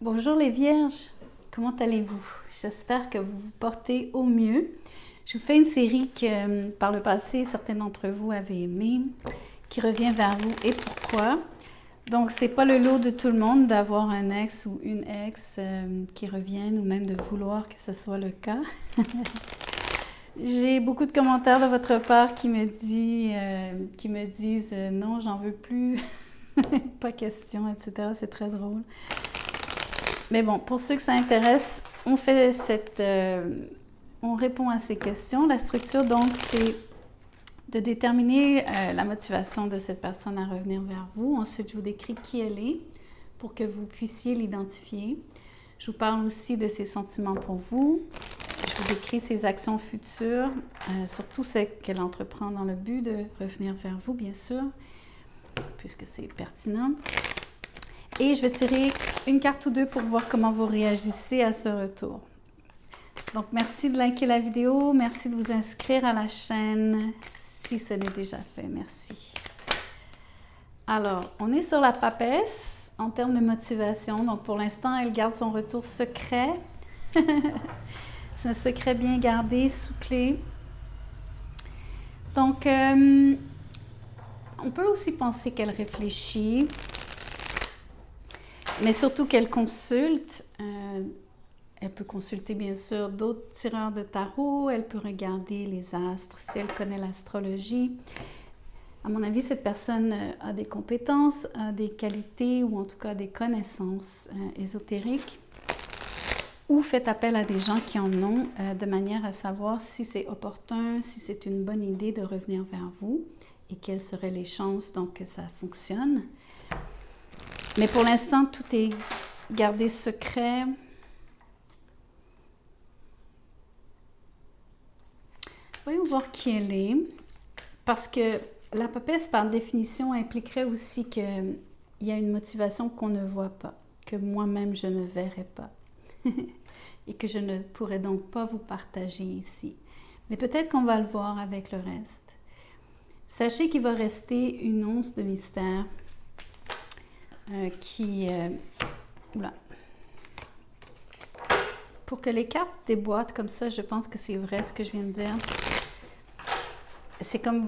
Bonjour les vierges, comment allez-vous? J'espère que vous vous portez au mieux. Je vous fais une série que par le passé, certains d'entre vous avaient aimé, qui revient vers vous et pourquoi. Donc, c'est pas le lot de tout le monde d'avoir un ex ou une ex qui reviennent ou même de vouloir que ce soit le cas. J'ai beaucoup de commentaires de votre part qui me disent non, j'en veux plus, pas question, etc. C'est très drôle. Mais bon, pour ceux que ça intéresse, on répond à ces questions. La structure, donc, c'est de déterminer la motivation de cette personne à revenir vers vous. Ensuite, je vous décris qui elle est pour que vous puissiez l'identifier. Je vous parle aussi de ses sentiments pour vous. Je vous décris ses actions futures, surtout celles qu'elle entreprend dans le but de revenir vers vous, bien sûr, puisque c'est pertinent. Et je vais tirer une carte ou deux pour voir comment vous réagissez à ce retour. Donc, merci de liker la vidéo. Merci de vous inscrire à la chaîne si ce n'est déjà fait. Merci. Alors, on est sur la papesse en termes de motivation. Donc, pour l'instant, elle garde son retour secret. C'est un secret bien gardé, sous clé. Donc, on peut aussi penser qu'elle réfléchit. Mais surtout qu'elle consulte. Elle peut consulter bien sûr d'autres tireurs de tarot. Elle peut regarder les astres si elle connaît l'astrologie. À mon avis, cette personne a des compétences, a des qualités ou en tout cas des connaissances ésotériques ou fait appel à des gens qui en ont de manière à savoir si c'est opportun, si c'est une bonne idée de revenir vers vous et quelles seraient les chances donc que ça fonctionne. Mais pour l'instant, tout est gardé secret. Voyons voir qui elle est. Parce que la papesse, par définition, impliquerait aussi qu'il y a une motivation qu'on ne voit pas, que moi-même je ne verrai pas. Et que je ne pourrais donc pas vous partager ici. Mais peut-être qu'on va le voir avec le reste. Sachez qu'il va rester une once de mystère. Pour que les cartes déboîtent comme ça, je pense que c'est vrai ce que je viens de dire. C'est comme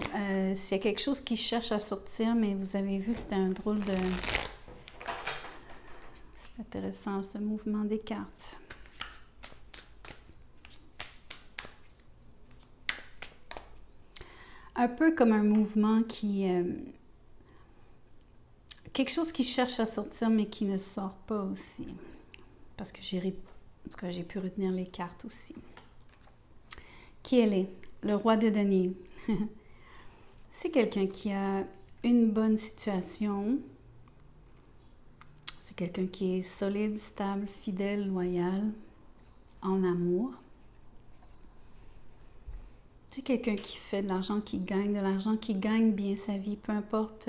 s'il y a quelque chose qui cherche à sortir, mais vous avez vu, c'était un drôle de... C'est intéressant, ce mouvement des cartes. Un peu comme un mouvement qui... quelque chose qui cherche à sortir, mais qui ne sort pas aussi. Parce que j'ai pu retenir les cartes aussi. Qui elle est? Le roi de denier. C'est quelqu'un qui a une bonne situation. C'est quelqu'un qui est solide, stable, fidèle, loyal, en amour. C'est quelqu'un qui fait de l'argent, qui gagne de l'argent, qui gagne bien sa vie, peu importe...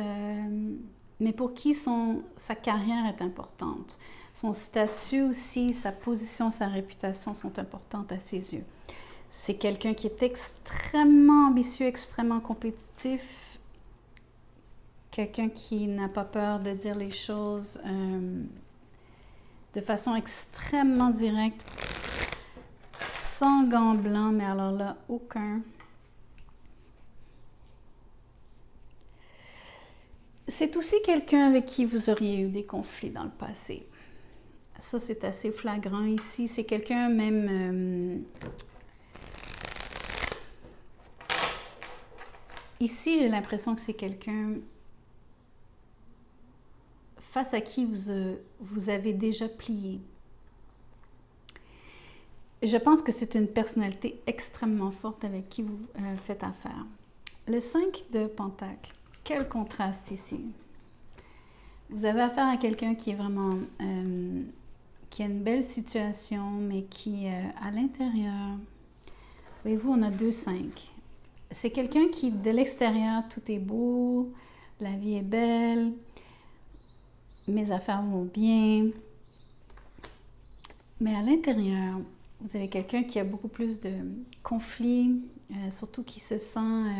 mais pour qui sa carrière est importante. Son statut aussi, sa position, sa réputation sont importantes à ses yeux. C'est quelqu'un qui est extrêmement ambitieux, extrêmement compétitif. Quelqu'un qui n'a pas peur de dire les choses de façon extrêmement directe, sans gants blancs, mais alors là, aucun. C'est aussi quelqu'un avec qui vous auriez eu des conflits dans le passé. Ça, c'est assez flagrant ici. C'est quelqu'un même... Ici, j'ai l'impression que c'est quelqu'un face à qui vous avez déjà plié. Je pense que c'est une personnalité extrêmement forte avec qui vous faites affaire. Le 5 de Pentacle. Quel contraste ici. Vous avez affaire à quelqu'un qui est vraiment... qui a une belle situation, mais qui, à l'intérieur... Voyez-vous, on a 2-5. C'est quelqu'un qui, de l'extérieur, tout est beau, la vie est belle, mes affaires vont bien. Mais à l'intérieur, vous avez quelqu'un qui a beaucoup plus de conflits, surtout qui se sent...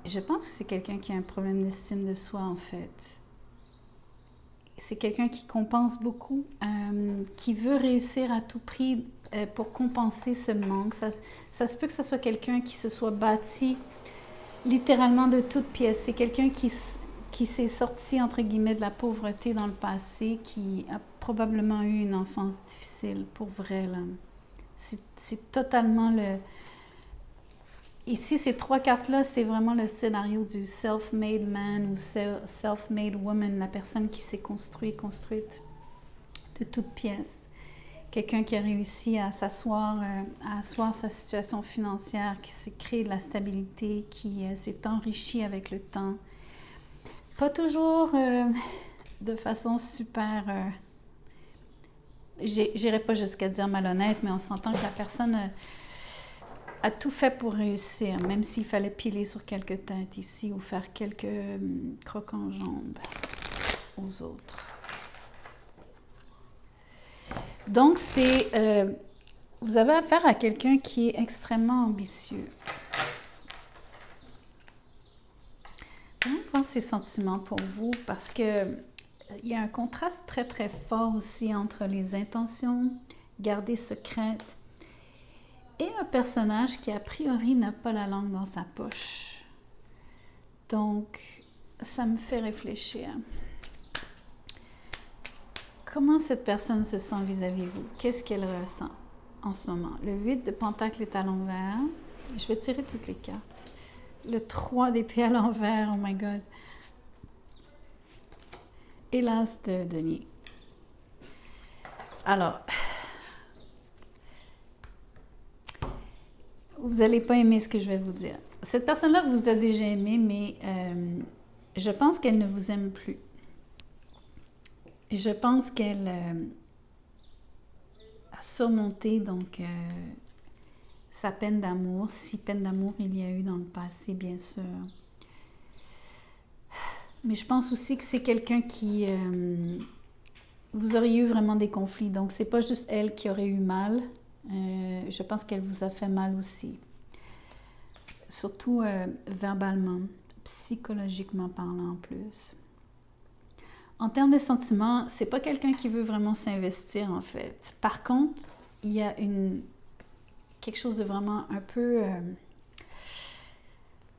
je pense que c'est quelqu'un qui a un problème d'estime de soi, en fait. C'est quelqu'un qui compense beaucoup, qui veut réussir à tout prix pour compenser ce manque. Ça se peut que ce soit quelqu'un qui se soit bâti littéralement de toutes pièces. C'est quelqu'un qui s'est sorti, entre guillemets, de la pauvreté dans le passé, qui a probablement eu une enfance difficile, pour vrai, là. C'est totalement le... Ici, ces 3 cartes-là, c'est vraiment le scénario du self-made man ou self-made woman, la personne qui s'est construite de toutes pièces. Quelqu'un qui a réussi à asseoir sa situation financière, qui s'est créé de la stabilité, qui s'est enrichi avec le temps. Pas toujours de façon super... j'irai pas jusqu'à dire malhonnête, mais on s'entend que la personne a tout fait pour réussir, même s'il fallait piler sur quelques têtes ici ou faire quelques crocs en jambes aux autres. Donc, vous avez affaire à quelqu'un qui est extrêmement ambitieux. Comment prendre ses sentiments pour vous? Parce que il y a un contraste très, très fort aussi entre les intentions gardées secrètes et un personnage qui, a priori, n'a pas la langue dans sa poche. Donc, ça me fait réfléchir. Comment cette personne se sent vis-à-vis de vous? Qu'est-ce qu'elle ressent en ce moment? Le 8 de Pentacle est à l'envers. Je vais tirer toutes les cartes. Le 3 d'épée à l'envers, oh my God. Et l'As de denier. Alors, vous n'allez pas aimer ce que je vais vous dire. Cette personne-là vous a déjà aimé, mais je pense qu'elle ne vous aime plus. Je pense qu'elle a surmonté donc sa peine d'amour, si peine d'amour il y a eu dans le passé, bien sûr. Mais je pense aussi que c'est quelqu'un qui... vous auriez eu vraiment des conflits, donc c'est pas juste elle qui aurait eu mal. Je pense qu'elle vous a fait mal aussi. Surtout verbalement, psychologiquement parlant en plus. En termes de sentiments, c'est pas quelqu'un qui veut vraiment s'investir en fait. Par contre, il y a quelque chose de vraiment un peu...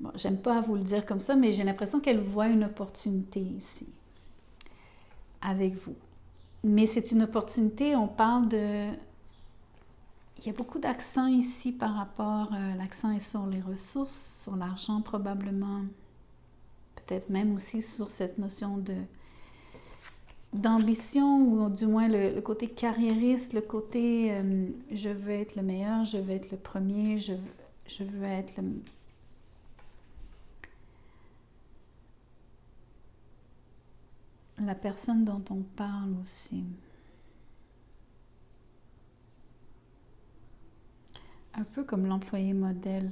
bon, j'aime pas vous le dire comme ça, mais j'ai l'impression qu'elle voit une opportunité ici, avec vous. Mais c'est une opportunité, on parle de... Il y a beaucoup d'accent ici par rapport... l'accent est sur les ressources, sur l'argent probablement, peut-être même aussi sur cette notion d'ambition, ou du moins le côté carriériste, le côté je veux être le meilleur, je veux être le premier, je veux être la personne dont on parle aussi. Un peu comme l'employé modèle.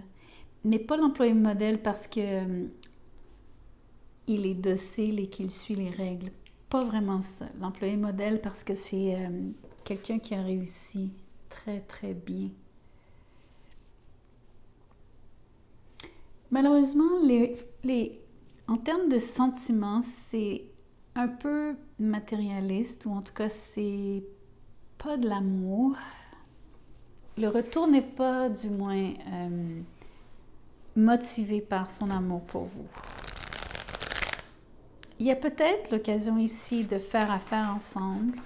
Mais pas l'employé modèle parce que il est docile et qu'il suit les règles. Pas vraiment ça. L'employé modèle parce que c'est quelqu'un qui a réussi très, très bien. Malheureusement, en termes de sentiments, c'est un peu matérialiste, ou en tout cas, c'est pas de l'amour. Le retour n'est pas, du moins, motivé par son amour pour vous. Il y a peut-être l'occasion ici de faire affaire ensemble,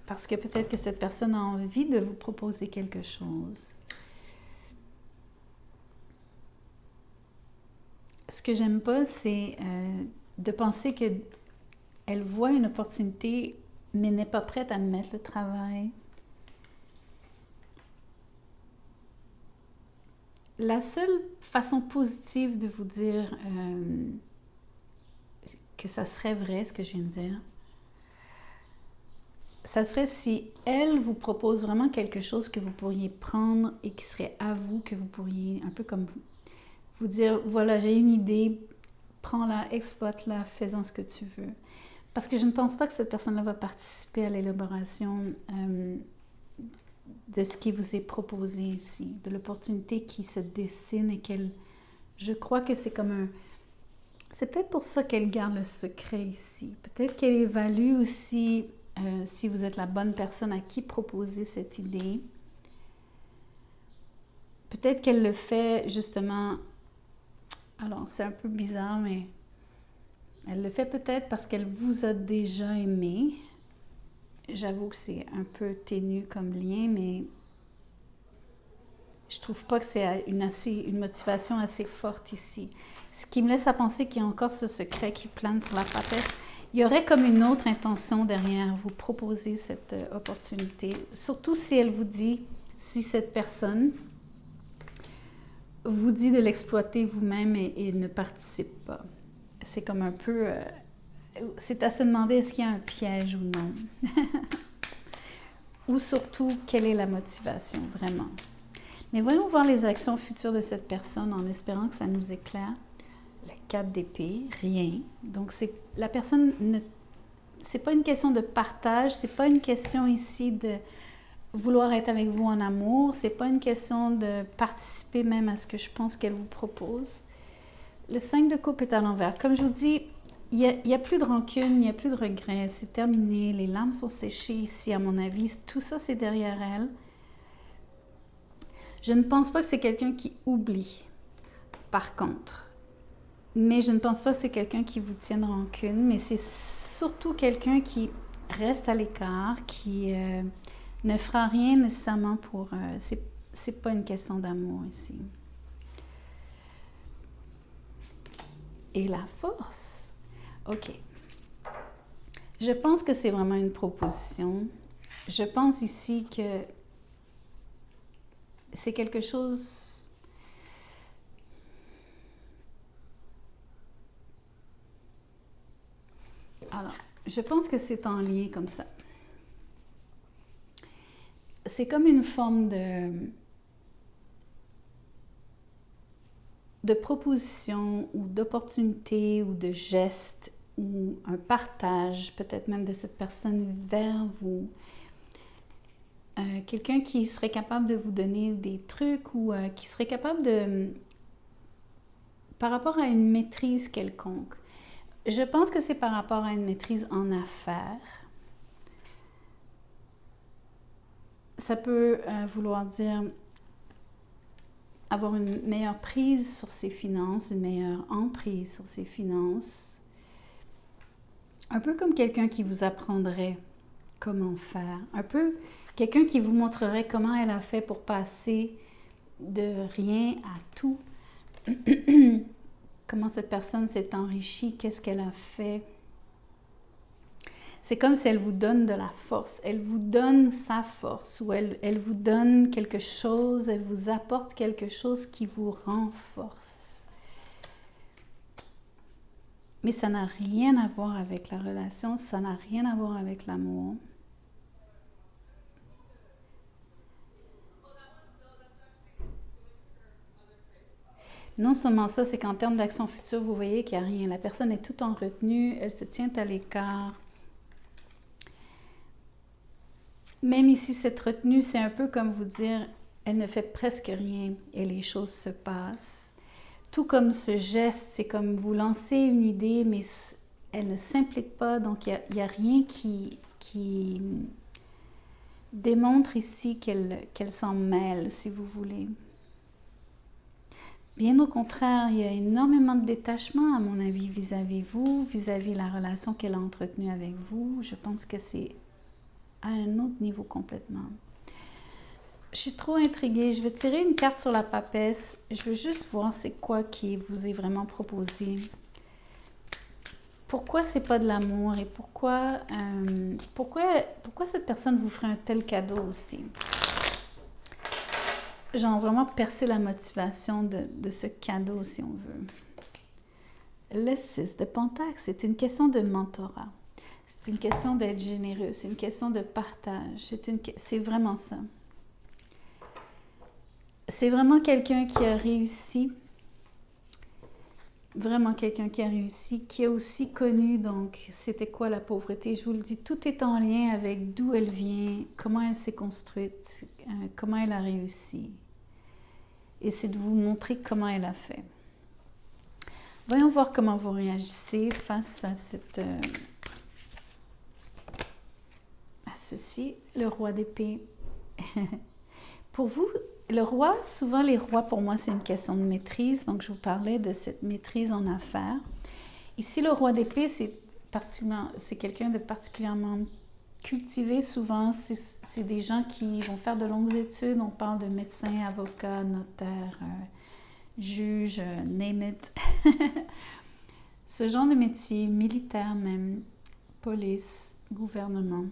parce que peut-être que cette personne a envie de vous proposer quelque chose. Ce que j'aime pas, c'est de penser qu'elle voit une opportunité, mais n'est pas prête à mettre le travail. La seule façon positive de vous dire que ça serait vrai, ce que je viens de dire, ça serait si elle vous propose vraiment quelque chose que vous pourriez prendre et qui serait à vous, que vous pourriez, un peu comme vous dire, voilà, j'ai une idée, prends-la, exploite-la, fais-en ce que tu veux. Parce que je ne pense pas que cette personne-là va participer à l'élaboration de ce qui vous est proposé ici, de l'opportunité qui se dessine et qu'elle... Je crois que c'est comme C'est peut-être pour ça qu'elle garde le secret ici. Peut-être qu'elle évalue aussi si vous êtes la bonne personne à qui proposer cette idée. Peut-être qu'elle le fait justement, alors c'est un peu bizarre, mais elle le fait peut-être parce qu'elle vous a déjà aimé. J'avoue que c'est un peu ténu comme lien, mais je trouve pas que c'est une motivation assez forte ici. Ce qui me laisse à penser qu'il y a encore ce secret qui plane sur la papesse. Il y aurait comme une autre intention derrière vous proposer cette opportunité. Surtout si elle vous dit, si cette personne vous dit de l'exploiter vous-même et ne participe pas. C'est comme un peu... c'est à se demander est-ce qu'il y a un piège ou non. Ou surtout, quelle est la motivation vraiment. Mais voyons voir les actions futures de cette personne en espérant que ça nous éclaire. Le 4 d'épée, rien. Donc, la personne ne... C'est pas une question de partage, c'est pas une question ici de vouloir être avec vous en amour, c'est pas une question de participer même à ce que je pense qu'elle vous propose. Le 5 de coupe est à l'envers. Comme je vous dis, il y a plus de rancune, il n'y a plus de regrets, c'est terminé, les larmes sont séchées ici à mon avis, tout ça c'est derrière elle. Je ne pense pas que c'est quelqu'un qui oublie, par contre. Mais je ne pense pas que c'est quelqu'un qui vous tienne rancune, mais c'est surtout quelqu'un qui reste à l'écart, qui ne fera rien nécessairement pour... c'est pas une question d'amour ici. Et la force. OK. Je pense que c'est vraiment une proposition. Je pense ici que c'est quelque chose... Alors, je pense que c'est en lien comme ça. C'est comme une forme de proposition ou d'opportunité ou de geste ou un partage, peut-être même de cette personne vers vous. Quelqu'un qui serait capable de vous donner des trucs ou qui serait capable de... par rapport à une maîtrise quelconque. Je pense que c'est par rapport à une maîtrise en affaires. Ça peut vouloir dire avoir une meilleure prise sur ses finances, une meilleure emprise sur ses finances. Un peu comme quelqu'un qui vous apprendrait comment faire. Un peu quelqu'un qui vous montrerait comment elle a fait pour passer de rien à tout. Comment cette personne s'est enrichie, qu'est-ce qu'elle a fait. C'est comme si elle vous donne de la force, elle vous donne sa force ou elle vous donne quelque chose, elle vous apporte quelque chose qui vous renforce. Mais ça n'a rien à voir avec la relation, ça n'a rien à voir avec l'amour. Non seulement ça, c'est qu'en termes d'action future, vous voyez qu'il n'y a rien. La personne est toute en retenue, elle se tient à l'écart. Même ici, cette retenue, c'est un peu comme vous dire, elle ne fait presque rien et les choses se passent. Tout comme ce geste, c'est comme vous lancez une idée, mais elle ne s'implique pas, donc il n'y a rien qui démontre ici qu'elle s'en mêle, si vous voulez. Bien au contraire, il y a énormément de détachement, à mon avis, vis-à-vis vous, vis-à-vis la relation qu'elle a entretenue avec vous. Je pense que c'est à un autre niveau complètement. Je suis trop intriguée. Je vais tirer une carte sur la papesse. Je veux juste voir c'est quoi qui vous est vraiment proposé. Pourquoi c'est pas de l'amour et pourquoi cette personne vous ferait un tel cadeau aussi? Genre vraiment percer la motivation de ce cadeau, si on veut. Le 6 de Pentacle, c'est une question de mentorat. C'est une question d'être généreux, c'est une question de partage. C'est vraiment ça. C'est vraiment quelqu'un qui a réussi. Vraiment quelqu'un qui a réussi, qui a aussi connu, donc, c'était quoi la pauvreté? Je vous le dis, tout est en lien avec d'où elle vient, comment elle s'est construite, comment elle a réussi. Et c'est de vous montrer comment elle a fait. Voyons voir comment vous réagissez face à ceci, le roi d'épée. Pour vous, le roi, souvent les rois, pour moi, c'est une question de maîtrise. Donc, je vous parlais de cette maîtrise en affaires. Ici, le roi d'épée, c'est quelqu'un de particulièrement cultivé. Souvent, c'est des gens qui vont faire de longues études. On parle de médecins, avocats, notaires, juges, name it. Ce genre de métier, militaire même, police, gouvernement.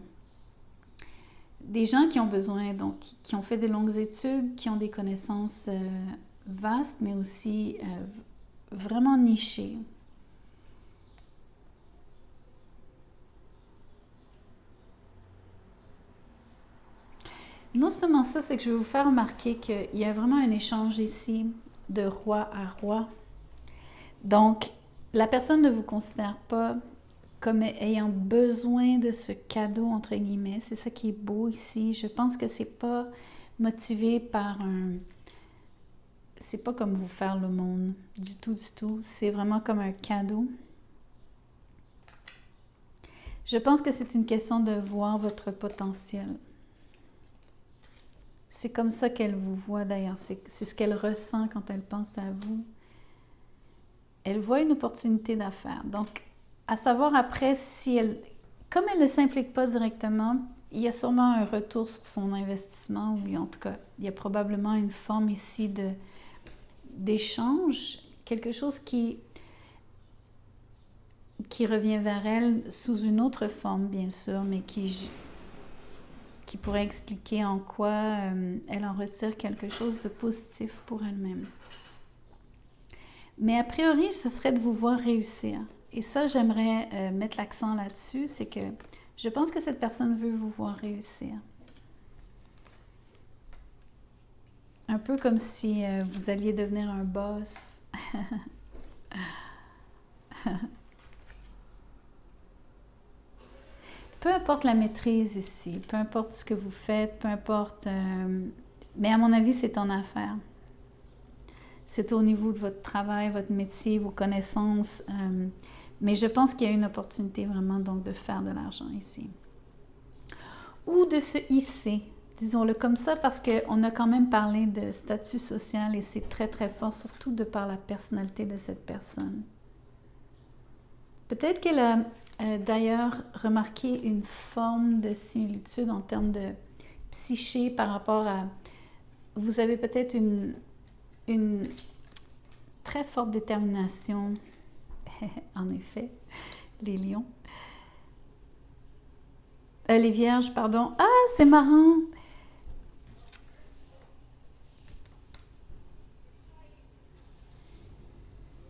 Des gens qui ont besoin, donc, qui ont fait de longues études, qui ont des connaissances vastes, mais aussi vraiment nichées. Non seulement ça, c'est que je vais vous faire remarquer qu'il y a vraiment un échange ici de roi à roi. Donc, la personne ne vous considère pas comme ayant besoin de ce cadeau, entre guillemets. C'est ça qui est beau ici. Je pense que c'est pas motivé par c'est pas comme vous faire le monde, du tout, du tout. C'est vraiment comme un cadeau. Je pense que c'est une question de voir votre potentiel. C'est comme ça qu'elle vous voit d'ailleurs. C'est ce qu'elle ressent quand elle pense à vous. Elle voit une opportunité d'affaires. Donc, à savoir après si elle... Comme elle ne s'implique pas directement, il y a sûrement un retour sur son investissement, ou en tout cas, il y a probablement une forme ici d'échange, quelque chose qui revient vers elle sous une autre forme, bien sûr, mais qui pourrait expliquer en quoi elle en retire quelque chose de positif pour elle-même. Mais a priori, ce serait de vous voir réussir. Et ça, j'aimerais mettre l'accent là-dessus, c'est que je pense que cette personne veut vous voir réussir. Un peu comme si vous alliez devenir un boss. Peu importe la maîtrise ici, peu importe ce que vous faites, peu importe... mais à mon avis, c'est en affaires. C'est au niveau de votre travail, votre métier, vos connaissances. Mais je pense qu'il y a une opportunité vraiment donc de faire de l'argent ici. Ou de se hisser, disons-le comme ça, parce qu'on a quand même parlé de statut social et c'est très très fort, surtout de par la personnalité de cette personne. Peut-être qu'elle a d'ailleurs remarqué une forme de similitude en termes de psyché par rapport à... Vous avez peut-être une très forte détermination, en effet, les lions. Les vierges, pardon. Ah, c'est marrant!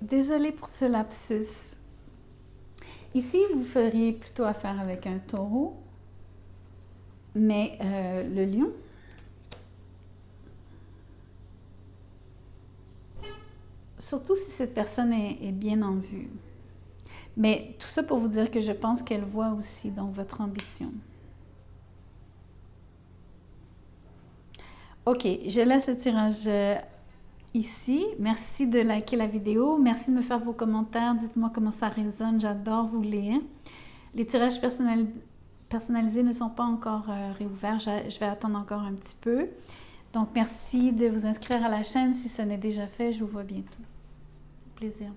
Désolée pour ce lapsus. Ici, vous feriez plutôt affaire avec un taureau, mais le lion, surtout si cette personne est bien en vue. Mais tout ça pour vous dire que je pense qu'elle voit aussi donc votre ambition. Ok, je laisse le tirage ici. Merci de liker la vidéo. Merci de me faire vos commentaires. Dites-moi comment ça résonne. J'adore vous lire. Les tirages personnalisés ne sont pas encore réouverts. Je vais attendre encore un petit peu. Donc, merci de vous inscrire à la chaîne si ce n'est déjà fait. Je vous vois bientôt. Plaisir.